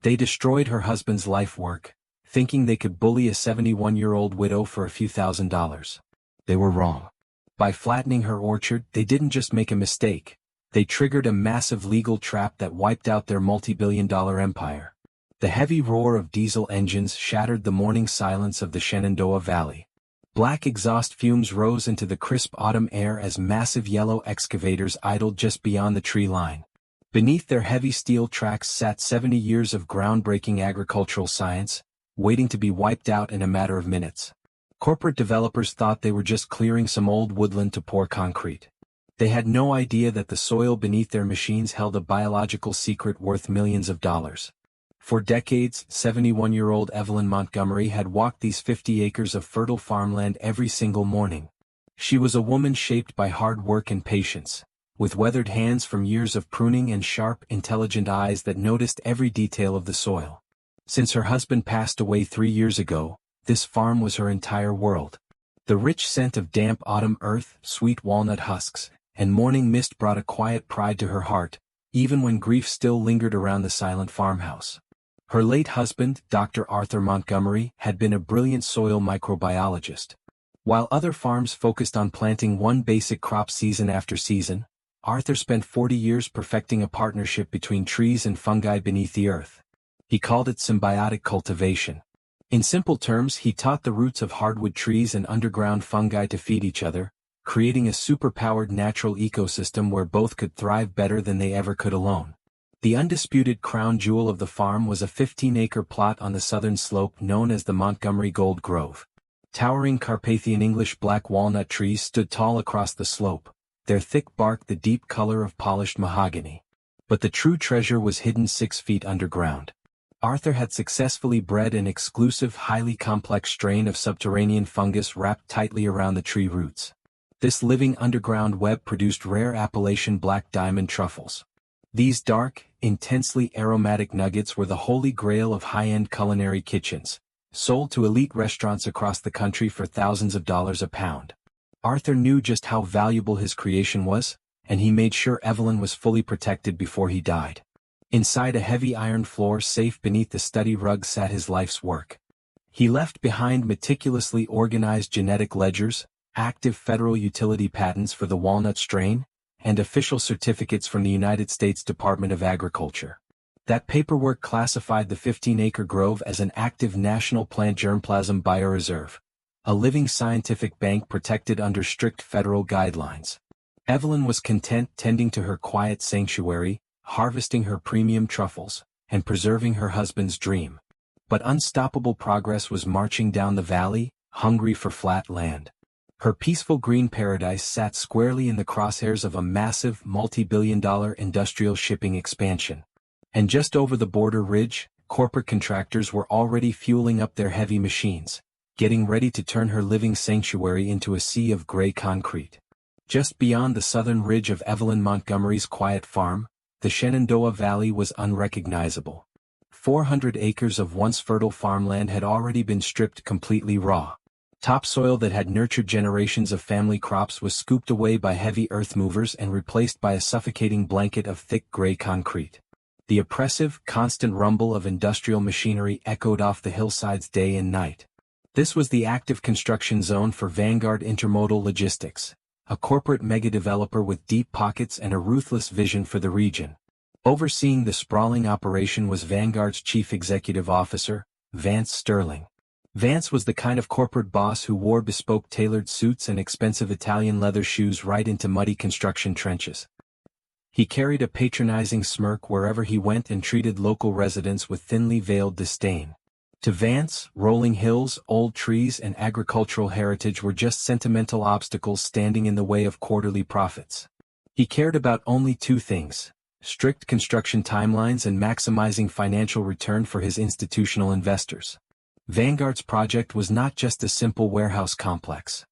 They destroyed her husband's life work, thinking they could bully a 71-year-old widow for a few $1,000s. They were wrong. By flattening her orchard, they didn't just make a mistake. They triggered a massive legal trap that wiped out their multi-billion-dollar empire. The heavy roar of diesel engines shattered the morning silence of the Shenandoah Valley. Black exhaust fumes rose into the crisp autumn air as massive yellow excavators idled just beyond the tree line. Beneath their heavy steel tracks sat 70 years of groundbreaking agricultural science, waiting to be wiped out in a matter of minutes. Corporate developers thought they were just clearing some old woodland to pour concrete. They had no idea that the soil beneath their machines held a biological secret worth millions of dollars. For decades, 71-year-old Evelyn Montgomery had walked these 50 acres of fertile farmland every single morning. She was a woman shaped by hard work and patience, with weathered hands from years of pruning and sharp, intelligent eyes that noticed every detail of the soil. Since her husband passed away 3 years ago, this farm was her entire world. The rich scent of damp autumn earth, sweet walnut husks, and morning mist brought a quiet pride to her heart, even when grief still lingered around the silent farmhouse. Her late husband, Dr. Arthur Montgomery, had been a brilliant soil microbiologist. While other farms focused on planting one basic crop season after season, Arthur spent 40 years perfecting a partnership between trees and fungi beneath the earth. He called it symbiotic cultivation. In simple terms, he taught the roots of hardwood trees and underground fungi to feed each other, creating a superpowered natural ecosystem where both could thrive better than they ever could alone. The undisputed crown jewel of the farm was a 15-acre plot on the southern slope known as the Montgomery Gold Grove. Towering Carpathian English black walnut trees stood tall across the slope, their thick bark the deep color of polished mahogany. But the true treasure was hidden 6 feet underground. Arthur had successfully bred an exclusive, highly complex strain of subterranean fungus wrapped tightly around the tree roots. This living underground web produced rare Appalachian black diamond truffles. These dark, intensely aromatic nuggets were the holy grail of high-end culinary kitchens, sold to elite restaurants across the country for thousands of dollars a pound. Arthur knew just how valuable his creation was, and he made sure Evelyn was fully protected before he died. Inside a heavy iron floor safe beneath the study rug sat his life's work. He left behind meticulously organized genetic ledgers, active federal utility patents for the walnut strain, and official certificates from the United States Department of Agriculture. That paperwork classified the 15-acre grove as an active national plant germplasm bioreserve, a living scientific bank protected under strict federal guidelines. Evelyn was content tending to her quiet sanctuary, harvesting her premium truffles, and preserving her husband's dream. But unstoppable progress was marching down the valley, hungry for flat land. Her peaceful green paradise sat squarely in the crosshairs of a massive, multi-billion-dollar industrial shipping expansion. And just over the border ridge, corporate contractors were already fueling up their heavy machines, getting ready to turn her living sanctuary into a sea of gray concrete. Just beyond the southern ridge of Evelyn Montgomery's quiet farm, the Shenandoah Valley was unrecognizable. 400 acres of once fertile farmland had already been stripped completely raw. Topsoil that had nurtured generations of family crops was scooped away by heavy earth movers and replaced by a suffocating blanket of thick gray concrete. The oppressive, constant rumble of industrial machinery echoed off the hillsides day and night. This was the active construction zone for Vanguard Intermodal Logistics, a corporate mega-developer with deep pockets and a ruthless vision for the region. Overseeing the sprawling operation was Vanguard's chief executive officer, Vance Sterling. Vance was the kind of corporate boss who wore bespoke tailored suits and expensive Italian leather shoes right into muddy construction trenches. He carried a patronizing smirk wherever he went and treated local residents with thinly veiled disdain. To Vance, rolling hills, old trees, and agricultural heritage were just sentimental obstacles standing in the way of quarterly profits. He cared about only 2 things: strict construction timelines and maximizing financial return for his institutional investors. Vanguard's project was not just a simple warehouse complex.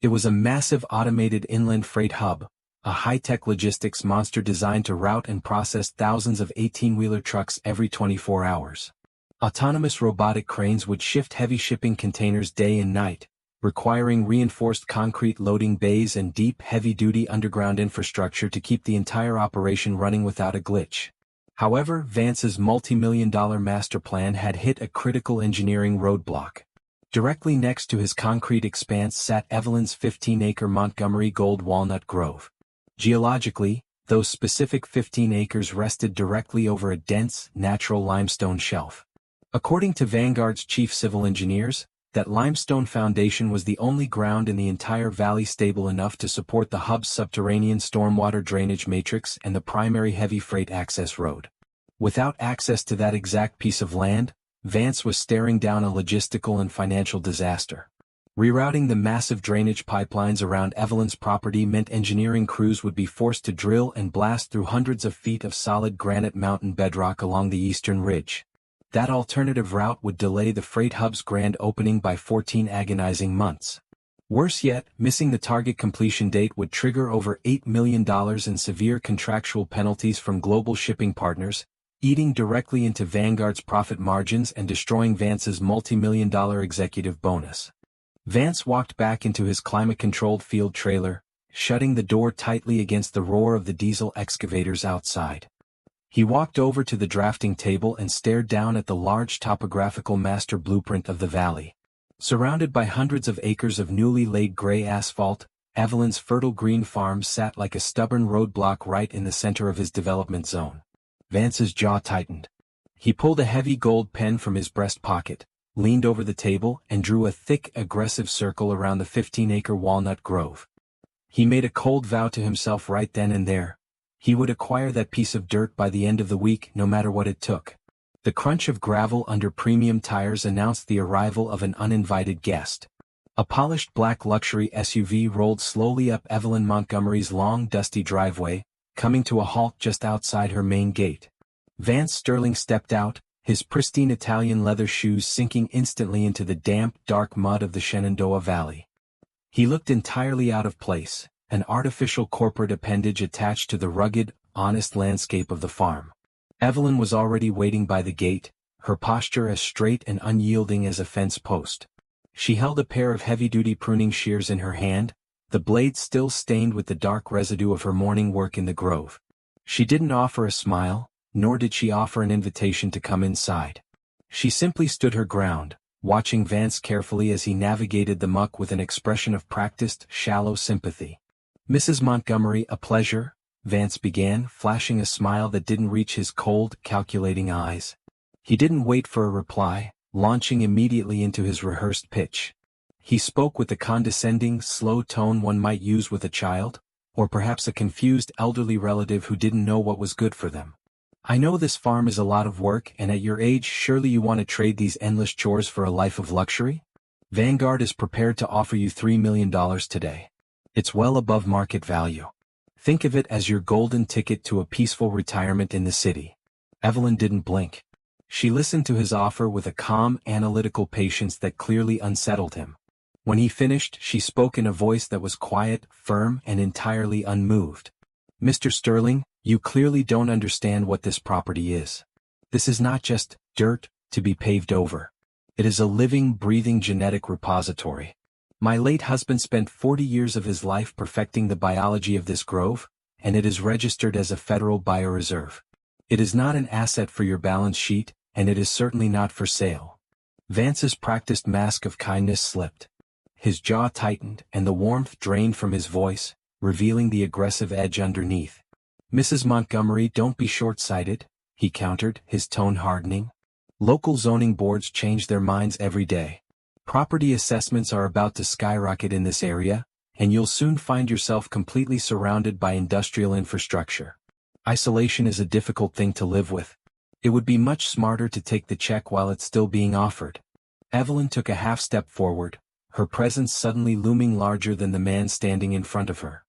It was a massive automated inland freight hub, a high-tech logistics monster designed to route and process thousands of 18-wheeler trucks every 24 hours. Autonomous robotic cranes would shift heavy shipping containers day and night, requiring reinforced concrete loading bays and deep, heavy-duty underground infrastructure to keep the entire operation running without a glitch. However, Vance's multi-million-dollar master plan had hit a critical engineering roadblock. Directly next to his concrete expanse sat Evelyn's 15-acre Montgomery Gold Walnut Grove. Geologically, those specific 15 acres rested directly over a dense, natural limestone shelf. According to Vanguard's chief civil engineers, that limestone foundation was the only ground in the entire valley stable enough to support the hub's subterranean stormwater drainage matrix and the primary heavy freight access road. Without access to that exact piece of land, Vance was staring down a logistical and financial disaster. Rerouting the massive drainage pipelines around Evelyn's property meant engineering crews would be forced to drill and blast through hundreds of feet of solid granite mountain bedrock along the eastern ridge. That alternative route would delay the freight hub's grand opening by 14 agonizing months. Worse yet, missing the target completion date would trigger over $8 million in severe contractual penalties from global shipping partners, eating directly into Vanguard's profit margins and destroying Vance's multi-million-dollar executive bonus. Vance walked back into his climate-controlled field trailer, shutting the door tightly against the roar of the diesel excavators outside. He walked over to the drafting table and stared down at the large topographical master blueprint of the valley. Surrounded by hundreds of acres of newly laid gray asphalt, Evelyn's fertile green farm sat like a stubborn roadblock right in the center of his development zone. Vance's jaw tightened. He pulled a heavy gold pen from his breast pocket, leaned over the table and drew a thick, aggressive circle around the 15-acre walnut grove. He made a cold vow to himself right then and there. He would acquire that piece of dirt by the end of the week no matter what it took. The crunch of gravel under premium tires announced the arrival of an uninvited guest. A polished black luxury SUV rolled slowly up Evelyn Montgomery's long, dusty driveway, coming to a halt just outside her main gate. Vance Sterling stepped out, his pristine Italian leather shoes sinking instantly into the damp, dark mud of the Shenandoah Valley. He looked entirely out of place, an artificial corporate appendage attached to the rugged, honest landscape of the farm. Evelyn was already waiting by the gate, her posture as straight and unyielding as a fence post. She held a pair of heavy-duty pruning shears in her hand, the blade still stained with the dark residue of her morning work in the grove. She didn't offer a smile, nor did she offer an invitation to come inside. She simply stood her ground, watching Vance carefully as he navigated the muck with an expression of practiced, shallow sympathy. "Mrs. Montgomery, a pleasure," Vance began, flashing a smile that didn't reach his cold, calculating eyes. He didn't wait for a reply, launching immediately into his rehearsed pitch. He spoke with the condescending, slow tone one might use with a child, or perhaps a confused elderly relative who didn't know what was good for them. "I know this farm is a lot of work, and at your age surely you want to trade these endless chores for a life of luxury? Vanguard is prepared to offer you $3 million today. It's well above market value. Think of it as your golden ticket to a peaceful retirement in the city." Evelyn didn't blink. She listened to his offer with a calm, analytical patience that clearly unsettled him. When he finished, she spoke in a voice that was quiet, firm, and entirely unmoved. "Mr. Sterling, you clearly don't understand what this property is. This is not just dirt to be paved over. It is a living, breathing genetic repository. My late husband spent 40 years of his life perfecting the biology of this grove, and it is registered as a federal bioreserve. It is not an asset for your balance sheet, and it is certainly not for sale." Vance's practiced mask of kindness slipped. His jaw tightened, and the warmth drained from his voice, revealing the aggressive edge underneath. "Mrs. Montgomery, don't be short-sighted," he countered, his tone hardening. "Local zoning boards change their minds every day. Property assessments are about to skyrocket in this area, and you'll soon find yourself completely surrounded by industrial infrastructure. Isolation is a difficult thing to live with. It would be much smarter to take the check while it's still being offered." Evelyn took a half-step forward, her presence suddenly looming larger than the man standing in front of her.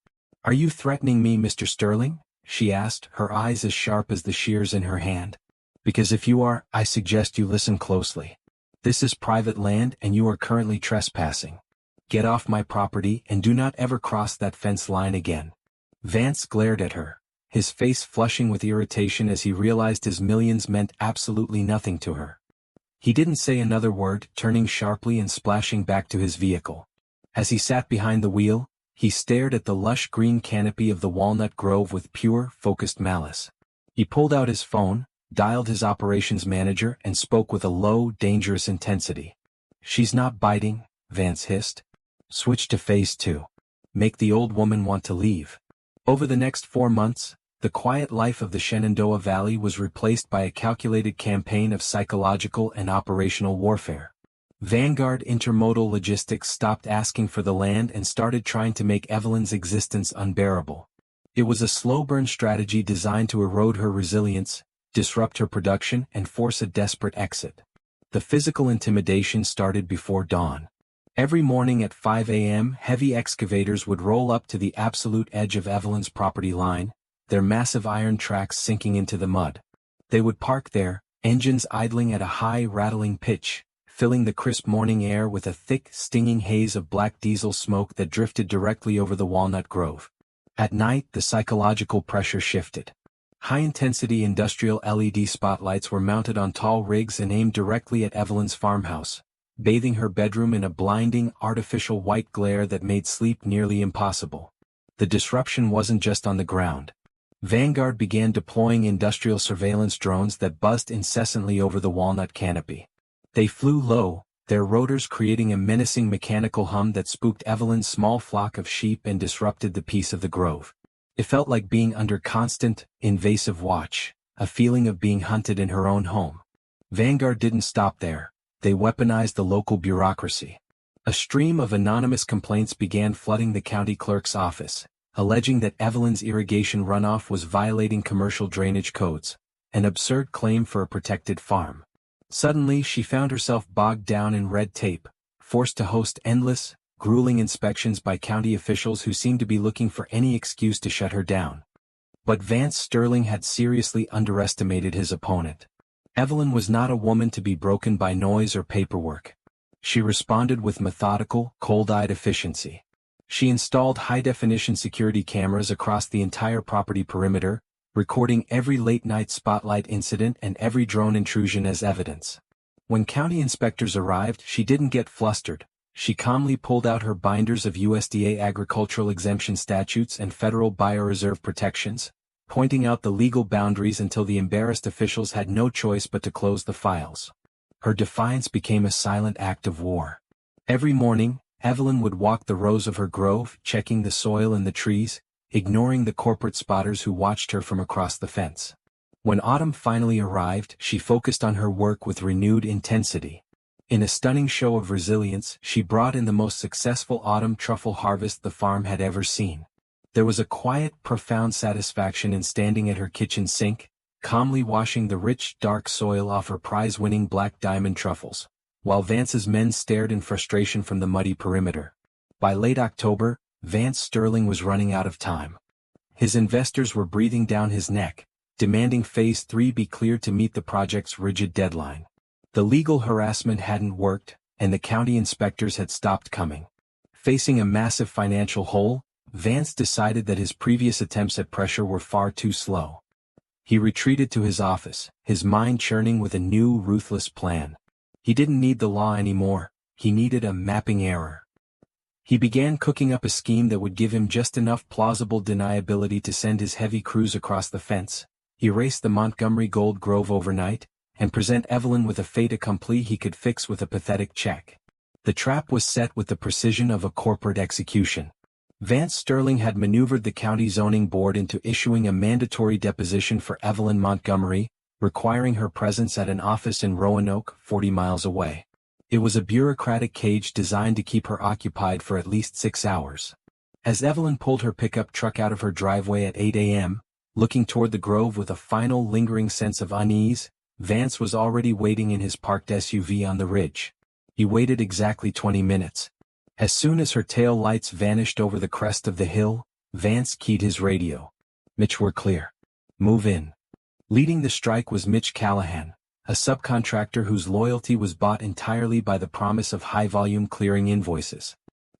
"Are you threatening me, Mr. Sterling?" she asked, her eyes as sharp as the shears in her hand. "Because if you are, I suggest you listen closely. This is private land and you are currently trespassing. Get off my property and do not ever cross that fence line again." Vance glared at her, his face flushing with irritation as he realized his millions meant absolutely nothing to her. He didn't say another word, turning sharply and splashing back to his vehicle. As he sat behind the wheel, he stared at the lush green canopy of the walnut grove with pure, focused malice. He pulled out his phone, dialed his operations manager and spoke with a low, dangerous intensity. "She's not biting," Vance hissed. "Switch to phase 2. Make the old woman want to leave." Over the next 4 months, the quiet life of the Shenandoah Valley was replaced by a calculated campaign of psychological and operational warfare. Vanguard Intermodal Logistics stopped asking for the land and started trying to make Evelyn's existence unbearable. It was a slow-burn strategy designed to erode her resilience, disrupt her production and force a desperate exit. The physical intimidation started before dawn. Every morning at 5 a.m. heavy excavators would roll up to the absolute edge of Evelyn's property line, their massive iron tracks sinking into the mud. They would park there, engines idling at a high rattling pitch, filling the crisp morning air with a thick, stinging haze of black diesel smoke that drifted directly over the walnut grove. At night the psychological pressure shifted. High-intensity industrial LED spotlights were mounted on tall rigs and aimed directly at Evelyn's farmhouse, bathing her bedroom in a blinding, artificial white glare that made sleep nearly impossible. The disruption wasn't just on the ground. Vanguard began deploying industrial surveillance drones that buzzed incessantly over the walnut canopy. They flew low, their rotors creating a menacing mechanical hum that spooked Evelyn's small flock of sheep and disrupted the peace of the grove. It felt like being under constant, invasive watch, a feeling of being hunted in her own home. Vanguard didn't stop there. They weaponized the local bureaucracy. A stream of anonymous complaints began flooding the county clerk's office, alleging that Evelyn's irrigation runoff was violating commercial drainage codes, an absurd claim for a protected farm. Suddenly she found herself bogged down in red tape, forced to host endless, grueling inspections by county officials who seemed to be looking for any excuse to shut her down. But Vance Sterling had seriously underestimated his opponent. Evelyn was not a woman to be broken by noise or paperwork. She responded with methodical, cold-eyed efficiency. She installed high-definition security cameras across the entire property perimeter, recording every late-night spotlight incident and every drone intrusion as evidence. When county inspectors arrived, she didn't get flustered. She calmly pulled out her binders of USDA agricultural exemption statutes and federal bioreserve protections, pointing out the legal boundaries until the embarrassed officials had no choice but to close the files. Her defiance became a silent act of war. Every morning, Evelyn would walk the rows of her grove, checking the soil and the trees, ignoring the corporate spotters who watched her from across the fence. When autumn finally arrived, she focused on her work with renewed intensity. In a stunning show of resilience, she brought in the most successful autumn truffle harvest the farm had ever seen. There was a quiet, profound satisfaction in standing at her kitchen sink, calmly washing the rich, dark soil off her prize-winning black diamond truffles, while Vance's men stared in frustration from the muddy perimeter. By late October, Vance Sterling was running out of time. His investors were breathing down his neck, demanding Phase 3 be cleared to meet the project's rigid deadline. The legal harassment hadn't worked, and the county inspectors had stopped coming. Facing a massive financial hole, Vance decided that his previous attempts at pressure were far too slow. He retreated to his office, his mind churning with a new, ruthless plan. He didn't need the law anymore, he needed a mapping error. He began cooking up a scheme that would give him just enough plausible deniability to send his heavy crews across the fence, erase the Montgomery Gold Grove overnight, and present Evelyn with a fait accompli he could fix with a pathetic check. The trap was set with the precision of a corporate execution. Vance Sterling had maneuvered the county zoning board into issuing a mandatory deposition for Evelyn Montgomery, requiring her presence at an office in Roanoke, 40 miles away. It was a bureaucratic cage designed to keep her occupied for at least 6 hours. As Evelyn pulled her pickup truck out of her driveway at 8 a.m., looking toward the grove with a final lingering sense of unease, Vance was already waiting in his parked SUV on the ridge. He waited exactly 20 minutes. As soon as her tail lights vanished over the crest of the hill, Vance keyed his radio. "Mitch, we're clear. Move in." Leading the strike was Mitch Callahan, a subcontractor whose loyalty was bought entirely by the promise of high-volume clearing invoices.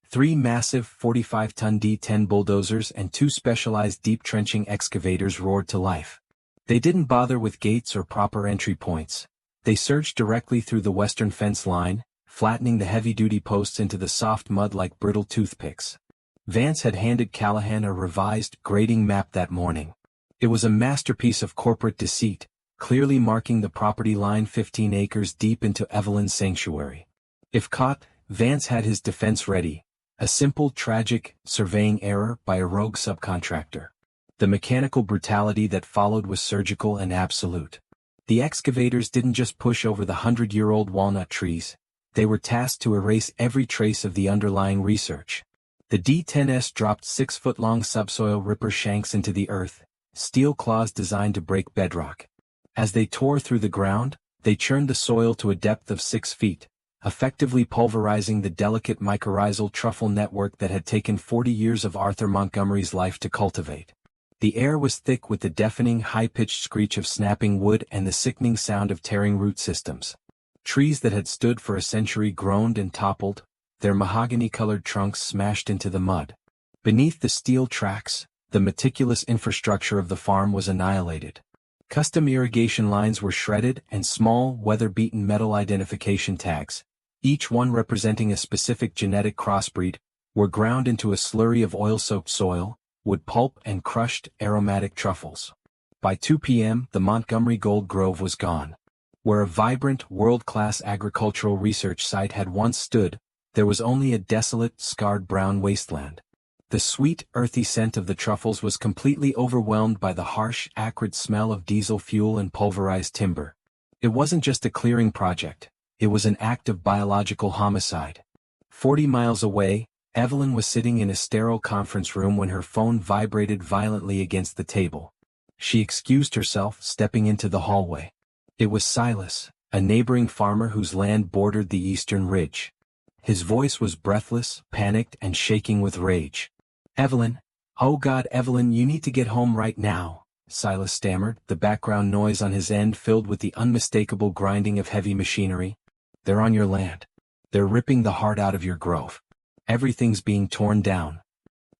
3 massive 45-ton D10 bulldozers and 2 specialized deep-trenching excavators roared to life. They didn't bother with gates or proper entry points. They surged directly through the western fence line, flattening the heavy-duty posts into the soft mud like brittle toothpicks. Vance had handed Callahan a revised grading map that morning. It was a masterpiece of corporate deceit, clearly marking the property line 15 acres deep into Evelyn's sanctuary. If caught, Vance had his defense ready: a simple, tragic, surveying error by a rogue subcontractor. The mechanical brutality that followed was surgical and absolute. The excavators didn't just push over the 100-year-old walnut trees, they were tasked to erase every trace of the underlying research. The D-10S dropped 6-foot-long subsoil ripper shanks into the earth, steel claws designed to break bedrock. As they tore through the ground, they churned the soil to a depth of 6 feet, effectively pulverizing the delicate mycorrhizal truffle network that had taken 40 years of Arthur Montgomery's life to cultivate. The air was thick with the deafening high-pitched screech of snapping wood and the sickening sound of tearing root systems. Trees that had stood for a century groaned and toppled, their mahogany-colored trunks smashed into the mud. Beneath the steel tracks, the meticulous infrastructure of the farm was annihilated. Custom irrigation lines were shredded, and small, weather-beaten metal identification tags, each one representing a specific genetic crossbreed, were ground into a slurry of oil-soaked soil, wood pulp and crushed, aromatic truffles. By 2 p.m., the Montgomery Gold Grove was gone. Where a vibrant, world-class agricultural research site had once stood, there was only a desolate, scarred brown wasteland. The sweet, earthy scent of the truffles was completely overwhelmed by the harsh, acrid smell of diesel fuel and pulverized timber. It wasn't just a clearing project, it was an act of biological homicide. 40 miles away, Evelyn was sitting in a sterile conference room when her phone vibrated violently against the table. She excused herself, stepping into the hallway. It was Silas, a neighboring farmer whose land bordered the eastern ridge. His voice was breathless, panicked, and shaking with rage. "Evelyn, oh God, Evelyn, you need to get home right now," Silas stammered, the background noise on his end filled with the unmistakable grinding of heavy machinery. "They're on your land. They're ripping the heart out of your grove. Everything's being torn down."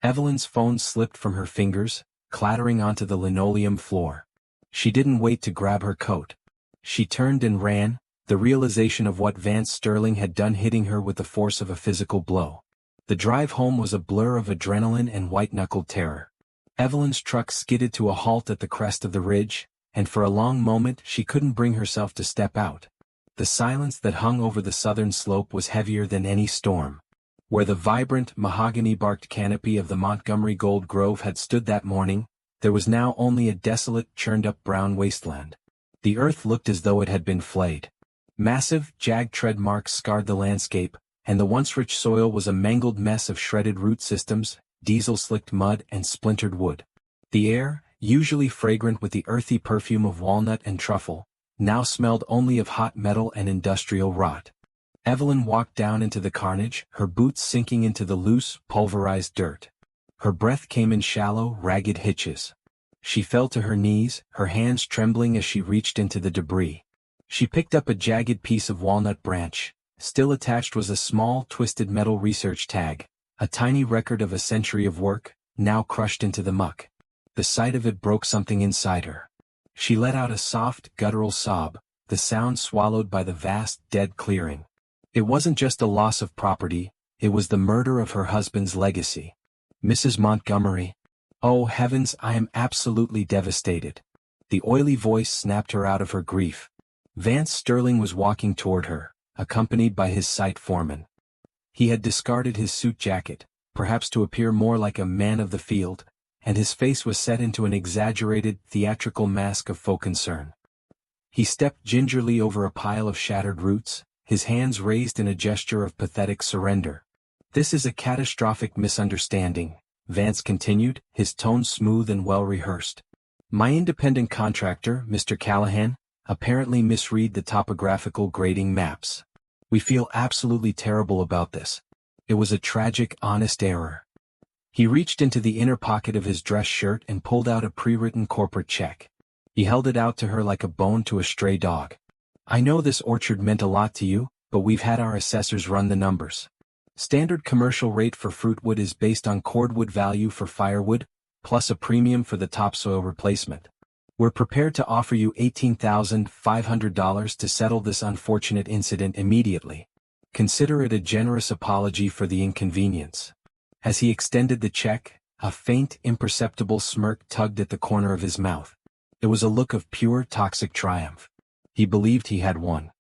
Evelyn's phone slipped from her fingers, clattering onto the linoleum floor. She didn't wait to grab her coat. She turned and ran, the realization of what Vance Sterling had done hitting her with the force of a physical blow. The drive home was a blur of adrenaline and white-knuckled terror. Evelyn's truck skidded to a halt at the crest of the ridge, and for a long moment she couldn't bring herself to step out. The silence that hung over the southern slope was heavier than any storm. Where the vibrant, mahogany-barked canopy of the Montgomery Gold Grove had stood that morning, there was now only a desolate, churned-up brown wasteland. The earth looked as though it had been flayed. Massive, jagged tread marks scarred the landscape, and the once rich soil was a mangled mess of shredded root systems, diesel-slicked mud, and splintered wood. The air, usually fragrant with the earthy perfume of walnut and truffle, now smelled only of hot metal and industrial rot. Evelyn walked down into the carnage, her boots sinking into the loose, pulverized dirt. Her breath came in shallow, ragged hitches. She fell to her knees, her hands trembling as she reached into the debris. She picked up a jagged piece of walnut branch. Still attached was a small, twisted metal research tag, a tiny record of a century of work, now crushed into the muck. The sight of it broke something inside her. She let out a soft, guttural sob, the sound swallowed by the vast, dead clearing. It wasn't just a loss of property, it was the murder of her husband's legacy. "Mrs. Montgomery. Oh heavens, I am absolutely devastated." The oily voice snapped her out of her grief. Vance Sterling was walking toward her, accompanied by his site foreman. He had discarded his suit jacket, perhaps to appear more like a man of the field, and his face was set into an exaggerated, theatrical mask of faux concern. He stepped gingerly over a pile of shattered roots, his hands raised in a gesture of pathetic surrender. "This is a catastrophic misunderstanding," Vance continued, his tone smooth and well-rehearsed. "My independent contractor, Mr. Callahan, apparently misread the topographical grading maps. We feel absolutely terrible about this. It was a tragic, honest error." He reached into the inner pocket of his dress shirt and pulled out a pre-written corporate check. He held it out to her like a bone to a stray dog. "I know this orchard meant a lot to you, but we've had our assessors run the numbers. Standard commercial rate for fruitwood is based on cordwood value for firewood, plus a premium for the topsoil replacement. We're prepared to offer you $18,500 to settle this unfortunate incident immediately. Consider it a generous apology for the inconvenience." As he extended the check, A faint, imperceptible smirk tugged at the corner of his mouth. It was a look of pure, toxic triumph. He believed he had won.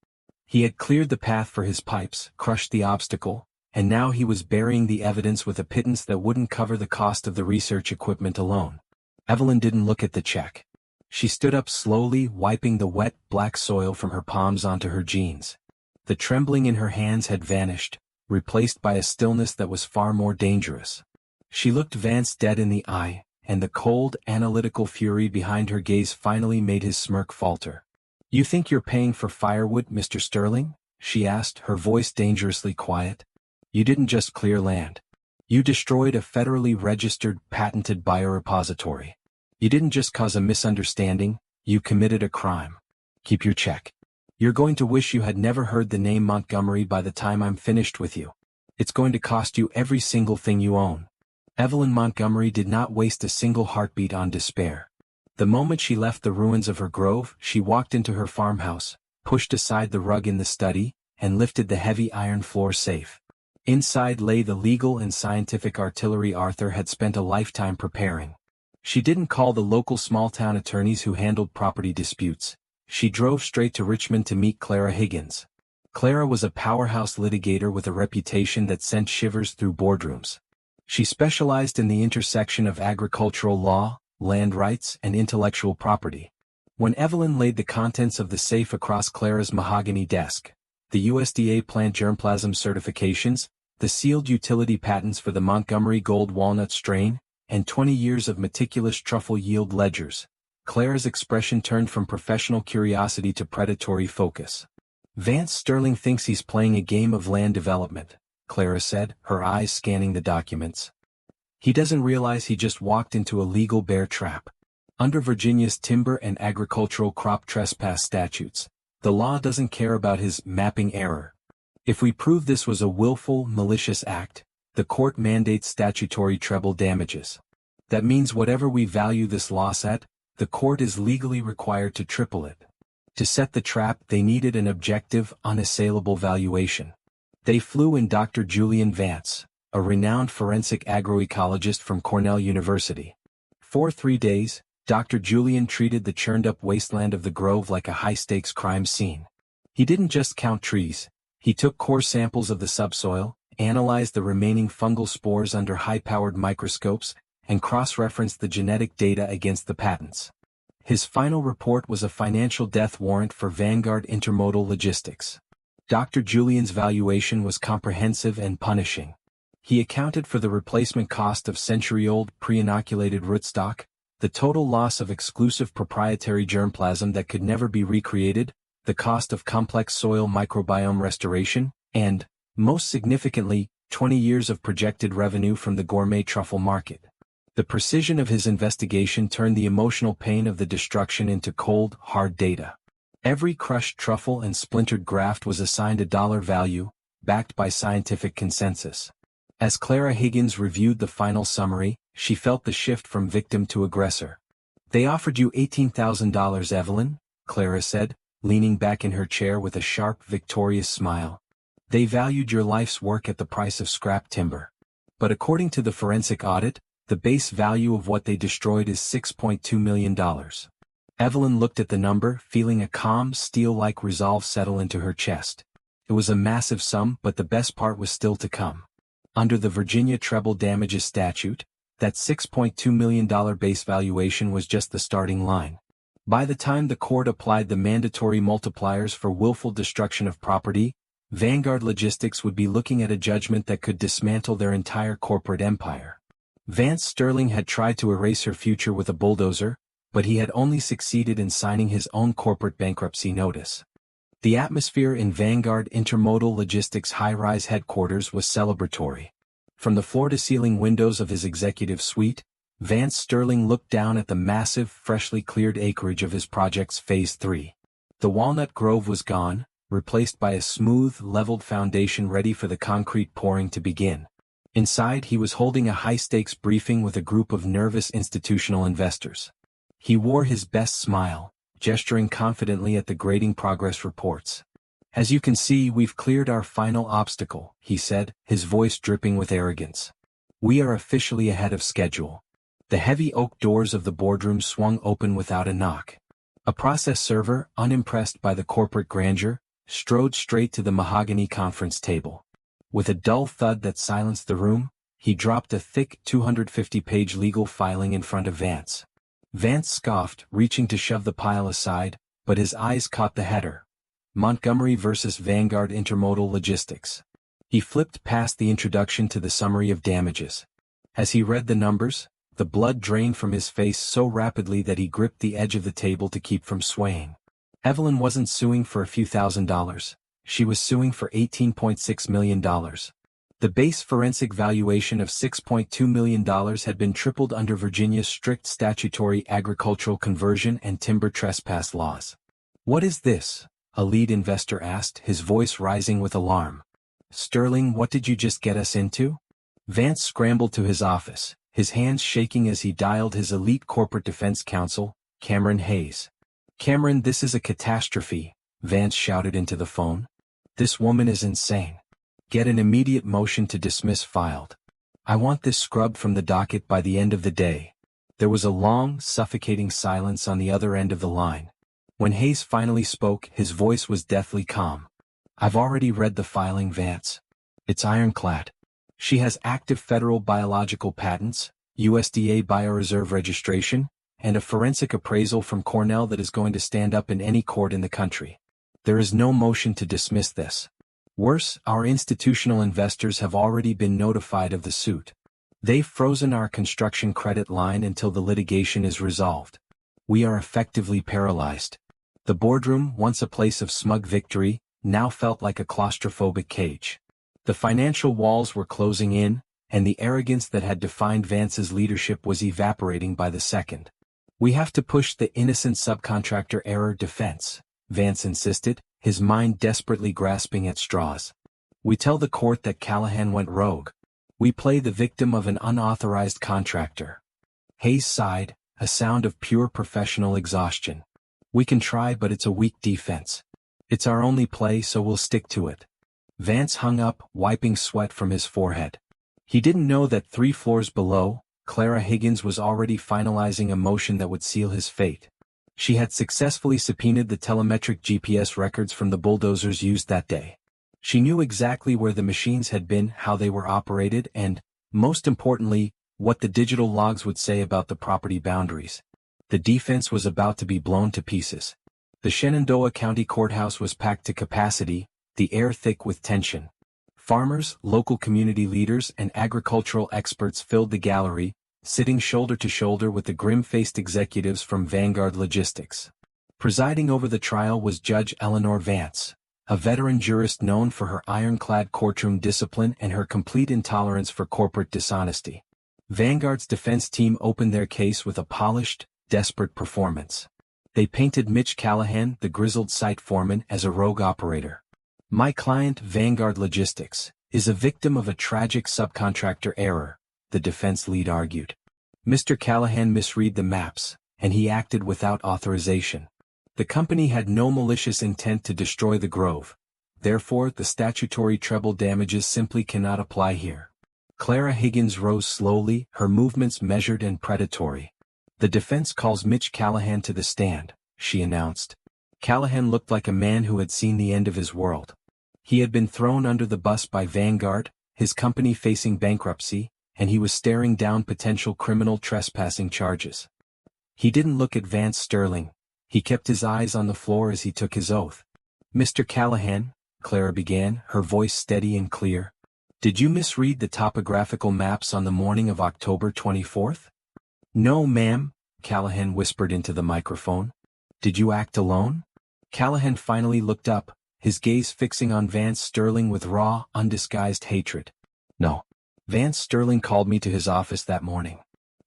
He had cleared the path for his pipes, crushed the obstacle, and now he was burying the evidence with a pittance that wouldn't cover the cost of the research equipment alone. Evelyn didn't look at the check. She stood up slowly, wiping the wet, black soil from her palms onto her jeans. The trembling in her hands had vanished, replaced by a stillness that was far more dangerous. She looked Vance dead in the eye, and the cold, analytical fury behind her gaze finally made his smirk falter. "You think you're paying for firewood, Mr. Sterling?" she asked, her voice dangerously quiet. "You didn't just clear land. You destroyed a federally registered, patented biorepository. You didn't just cause a misunderstanding, you committed a crime. Keep your check. You're going to wish you had never heard the name Montgomery by the time I'm finished with you. It's going to cost you every single thing you own." Evelyn Montgomery did not waste a single heartbeat on despair. The moment she left the ruins of her grove, she walked into her farmhouse, pushed aside the rug in the study, and lifted the heavy iron floor safe. Inside lay the legal and scientific artillery Arthur had spent a lifetime preparing. She didn't call the local small-town attorneys who handled property disputes. She drove straight to Richmond to meet Clara Higgins. Clara was a powerhouse litigator with a reputation that sent shivers through boardrooms. She specialized in the intersection of agricultural law, land rights, and intellectual property. When Evelyn laid the contents of the safe across Clara's mahogany desk, the USDA plant germplasm certifications, the sealed utility patents for the Montgomery Gold Walnut strain, and 20 years of meticulous truffle yield ledgers, Clara's expression turned from professional curiosity to predatory focus. "Vance Sterling thinks he's playing a game of land development," Clara said, her eyes scanning the documents. "He doesn't realize he just walked into a legal bear trap. Under Virginia's timber and agricultural crop trespass statutes, the law doesn't care about his mapping error. If we prove this was a willful, malicious act, the court mandates statutory treble damages. That means whatever we value this loss at, the court is legally required to triple it. To set the trap, they needed an objective, unassailable valuation. They flew in Dr. Julian Vance, a renowned forensic agroecologist from Cornell University. For 3 days, Dr. Julian treated the churned-up wasteland of the grove like a high-stakes crime scene. He didn't just count trees. He took core samples of the subsoil, analyzed the remaining fungal spores under high-powered microscopes, and cross-referenced the genetic data against the patents. His final report was a financial death warrant for Vanguard Intermodal Logistics. Dr. Julian's valuation was comprehensive and punishing. He accounted for the replacement cost of century-old, pre-inoculated rootstock, the total loss of exclusive proprietary germplasm that could never be recreated, the cost of complex soil microbiome restoration, and, most significantly, 20 years of projected revenue from the gourmet truffle market. The precision of his investigation turned the emotional pain of the destruction into cold, hard data. Every crushed truffle and splintered graft was assigned a dollar value, backed by scientific consensus. As Clara Higgins reviewed the final summary, she felt the shift from victim to aggressor. "They offered you $18,000, Evelyn," Clara said, leaning back in her chair with a sharp, victorious smile. "They valued your life's work at the price of scrap timber. But according to the forensic audit, the base value of what they destroyed is $6.2 million. Evelyn looked at the number, feeling a calm, steel-like resolve settle into her chest. It was a massive sum, but the best part was still to come. Under the Virginia treble damages statute, that $6.2 million base valuation was just the starting line. By the time the court applied the mandatory multipliers for willful destruction of property, Vanguard Logistics would be looking at a judgment that could dismantle their entire corporate empire. Vance Sterling had tried to erase her future with a bulldozer, but he had only succeeded in signing his own corporate bankruptcy notice. The atmosphere in Vanguard Intermodal Logistics' high-rise headquarters was celebratory. From the floor-to-ceiling windows of his executive suite, Vance Sterling looked down at the massive, freshly cleared acreage of his project's Phase 3. The walnut grove was gone, replaced by a smooth, leveled foundation ready for the concrete pouring to begin. Inside, he was holding a high-stakes briefing with a group of nervous institutional investors. He wore his best smile, gesturing confidently at the grading progress reports. "As you can see, we've cleared our final obstacle," he said, his voice dripping with arrogance. We are officially ahead of schedule. The heavy oak doors of the boardroom swung open without a knock. A process server, unimpressed by the corporate grandeur, strode straight to the mahogany conference table. With a dull thud that silenced the room, he dropped a thick 250-page legal filing in front of Vance. Vance scoffed, reaching to shove the pile aside, but his eyes caught the header. Montgomery vs. Vanguard Intermodal Logistics. He flipped past the introduction to the summary of damages. As he read the numbers, the blood drained from his face so rapidly that he gripped the edge of the table to keep from swaying. Evelyn wasn't suing for a few $1,000s. She was suing for $18.6 million. The base forensic valuation of $6.2 million had been tripled under Virginia's strict statutory agricultural conversion and timber trespass laws. "What is this?" a lead investor asked, his voice rising with alarm. "Sterling, what did you just get us into?" Vance scrambled to his office, his hands shaking as he dialed his elite corporate defense counsel, Cameron Hayes. "Cameron, this is a catastrophe," Vance shouted into the phone. "This woman is insane. Get an immediate motion to dismiss filed. I want this scrubbed from the docket by the end of the day." There was a long, suffocating silence on the other end of the line. When Hayes finally spoke, his voice was deathly calm. "I've already read the filing, Vance. It's ironclad. She has active federal biological patents, USDA bioreserve registration, and a forensic appraisal from Cornell that is going to stand up in any court in the country. There is no motion to dismiss this. Worse, our institutional investors have already been notified of the suit. They've frozen our construction credit line until the litigation is resolved. We are effectively paralyzed." The boardroom, once a place of smug victory, now felt like a claustrophobic cage. The financial walls were closing in, and the arrogance that had defined Vance's leadership was evaporating by the second. "We have to push the innocent subcontractor error defense," Vance insisted, his mind desperately grasping at straws. "We tell the court that Callahan went rogue. We play the victim of an unauthorized contractor." Hayes sighed, a sound of pure professional exhaustion. "We can try, but it's a weak defense. It's our only play, so we'll stick to it." Vance hung up, wiping sweat from his forehead. He didn't know that 3 floors below, Clara Higgins was already finalizing a motion that would seal his fate. She had successfully subpoenaed the telemetric GPS records from the bulldozers used that day. She knew exactly where the machines had been, how they were operated, and, most importantly, what the digital logs would say about the property boundaries. The defense was about to be blown to pieces. The Shenandoah County Courthouse was packed to capacity, the air thick with tension. Farmers, local community leaders, and agricultural experts filled the gallery, sitting shoulder to shoulder with the grim-faced executives from Vanguard Logistics. Presiding over the trial was Judge Eleanor Vance, a veteran jurist known for her ironclad courtroom discipline and her complete intolerance for corporate dishonesty. Vanguard's defense team opened their case with a polished, desperate performance. They painted Mitch Callahan, the grizzled site foreman, as a rogue operator. "My client, Vanguard Logistics, is a victim of a tragic subcontractor error," the defense lead argued. "Mr. Callahan misread the maps, and he acted without authorization. The company had no malicious intent to destroy the grove. Therefore, the statutory treble damages simply cannot apply here." Clara Higgins rose slowly, her movements measured and predatory. "The defense calls Mitch Callahan to the stand," she announced. Callahan looked like a man who had seen the end of his world. He had been thrown under the bus by Vanguard, his company facing bankruptcy, and he was staring down potential criminal trespassing charges. He didn't look at Vance Sterling. He kept his eyes on the floor as he took his oath. "Mr. Callahan," Clara began, her voice steady and clear, "did you misread the topographical maps on the morning of October 24th? "No, ma'am," Callahan whispered into the microphone. "Did you act alone?" Callahan finally looked up, his gaze fixing on Vance Sterling with raw, undisguised hatred. "No. Vance Sterling called me to his office that morning.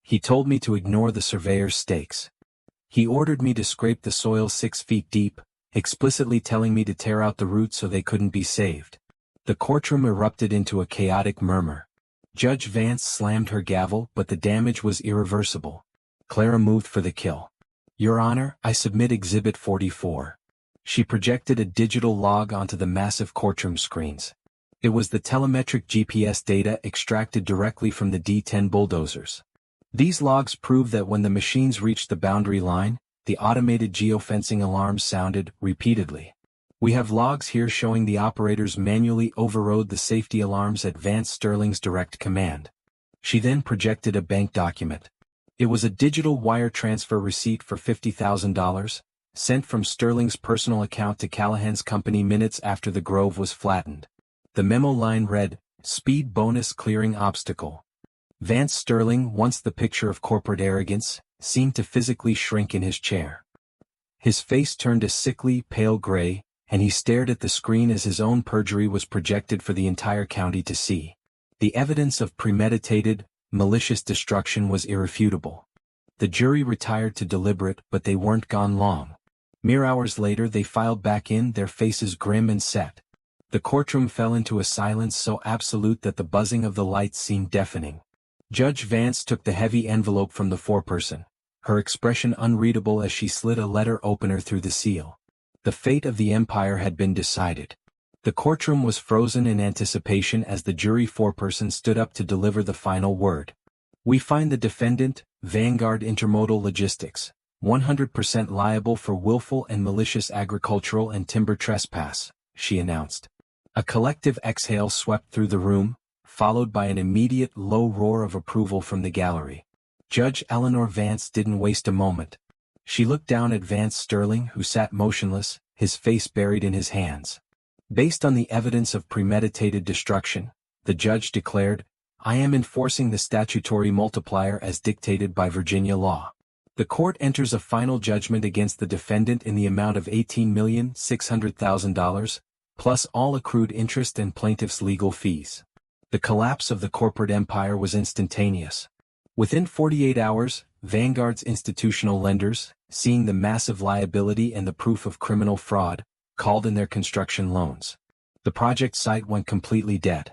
He told me to ignore the surveyor's stakes. He ordered me to scrape the soil 6 feet deep, explicitly telling me to tear out the roots so they couldn't be saved." The courtroom erupted into a chaotic murmur. Judge Vance slammed her gavel, but the damage was irreversible. Clara moved for the kill. "Your Honor, I submit Exhibit 44. She projected a digital log onto the massive courtroom screens. It was the telemetric GPS data extracted directly from the D10 bulldozers. These logs prove that when the machines reached the boundary line, the automated geofencing alarms sounded repeatedly. We have logs here showing the operators manually overrode the safety alarms at Vance Sterling's direct command. She then projected a bank document. It was a digital wire transfer receipt for $50,000, sent from Sterling's personal account to Callahan's company minutes after the Grove was flattened. The memo line read, "Speed bonus clearing obstacle." Vance Sterling, once the picture of corporate arrogance, seemed to physically shrink in his chair. His face turned a sickly, pale gray, and he stared at the screen as his own perjury was projected for the entire county to see. The evidence of premeditated, malicious destruction was irrefutable. The jury retired to deliberate, but they weren't gone long. Mere hours later they filed back in, their faces grim and set. The courtroom fell into a silence so absolute that the buzzing of the lights seemed deafening. Judge Vance took the heavy envelope from the foreperson, her expression unreadable as she slid a letter opener through the seal. The fate of the empire had been decided. The courtroom was frozen in anticipation as the jury foreperson stood up to deliver the final word. "We find the defendant, Vanguard Intermodal Logistics, 100% liable for willful and malicious agricultural and timber trespass," she announced. A collective exhale swept through the room, followed by an immediate low roar of approval from the gallery. Judge Eleanor Vance didn't waste a moment. She looked down at Vance Sterling, who sat motionless, his face buried in his hands. Based on the evidence of premeditated destruction, the judge declared, "I am enforcing the statutory multiplier as dictated by Virginia law." The court enters a final judgment against the defendant in the amount of $18,600,000, plus all accrued interest and plaintiff's legal fees. The collapse of the corporate empire was instantaneous. Within 48 hours, Vanguard's institutional lenders, seeing the massive liability and the proof of criminal fraud, called in their construction loans. The project site went completely dead.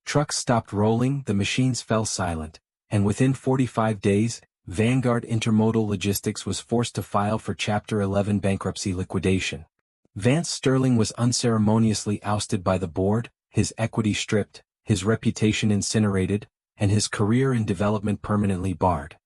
Trucks stopped rolling, the machines fell silent, and within 45 days, Vanguard Intermodal Logistics was forced to file for Chapter 11 bankruptcy liquidation. Vance Sterling was unceremoniously ousted by the board, his equity stripped, his reputation incinerated, and his career in development permanently barred.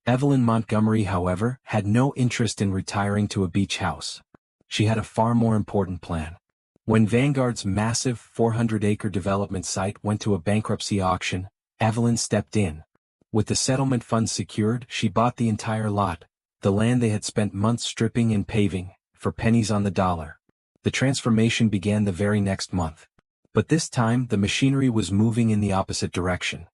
Evelyn Montgomery, however, had no interest in retiring to a beach house. She had a far more important plan. When Vanguard's massive 400-acre development site went to a bankruptcy auction, Evelyn stepped in. With the settlement funds secured, she bought the entire lot, the land they had spent months stripping and paving, for pennies on the dollar. The transformation began the very next month. But this time the machinery was moving in the opposite direction.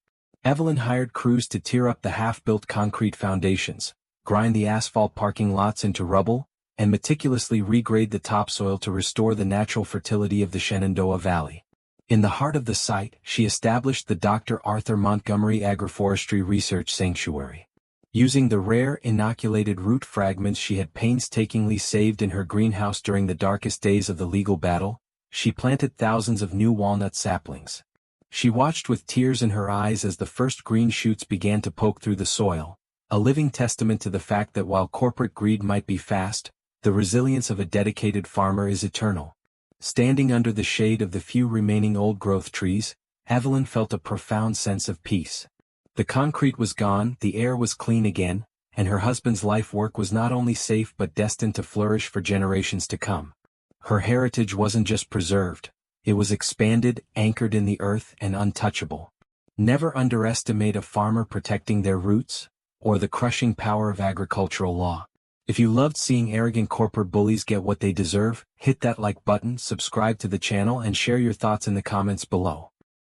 Evelyn hired crews to tear up the half-built concrete foundations, grind the asphalt parking lots into rubble, and meticulously regrade the topsoil to restore the natural fertility of the Shenandoah Valley. In the heart of the site, she established the Dr. Arthur Montgomery Agroforestry Research Sanctuary. Using the rare inoculated root fragments she had painstakingly saved in her greenhouse during the darkest days of the legal battle, she planted thousands of new walnut saplings. She watched with tears in her eyes as the first green shoots began to poke through the soil, a living testament to the fact that while corporate greed might be fast, the resilience of a dedicated farmer is eternal. Standing under the shade of the few remaining old-growth trees, Evelyn felt a profound sense of peace. The concrete was gone, the air was clean again, and her husband's life work was not only safe but destined to flourish for generations to come. Her heritage wasn't just preserved, it was expanded, anchored in the earth, and untouchable. Never underestimate a farmer protecting their roots, or the crushing power of agricultural law. If you loved seeing arrogant corporate bullies get what they deserve, hit that like button, subscribe to the channel, and share your thoughts in the comments below.